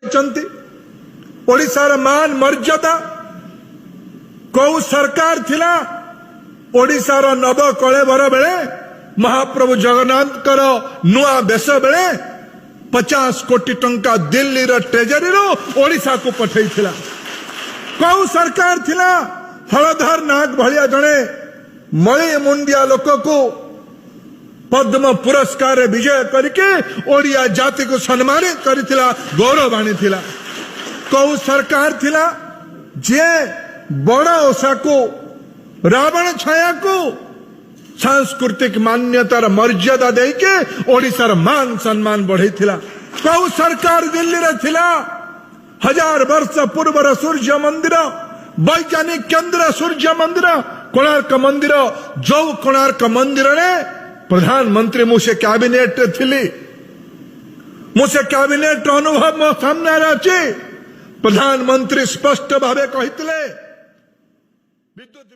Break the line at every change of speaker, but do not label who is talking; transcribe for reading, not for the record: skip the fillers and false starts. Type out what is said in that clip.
ओडिशार मान मर्यादा कौ सरकार थिला ओडिशार नव कलेबर बेले महाप्रभु जगन्नाथ नुआ बेश बेले 50 कोटी टंका दिल्ली ट्रेजरी ओडिशा को पठई थिला। कौ सरकार थिला हलधर नाग भलिया जड़े मई मुंडिया लोक को पद्म पुरस्कार विजय करके ओडिया जाति को सम्मानित करथिला गौरव आनीथिला। कौ सरकार थिला जे बड़ा ओषा को रावण छाया को सांस्कृतिक मान्यतार मर्यादा देके ओडिशार मान सम्मान बढ़ाइथिला। कौ सरकार दिल्ली रे थिला 1000 वर्ष पूर्वर सूर्य मंदिर वैज्ञानिक केंद्र सूर्य मंदिर कोणार्क मंदिर जो कोणार्क मंदिर रे प्रधानमंत्री मुझे कैबिनेट थिली मुझे कैबिनेट अनुभव मो सामने अच्छे प्रधानमंत्री स्पष्ट भावे कहितले विद्युत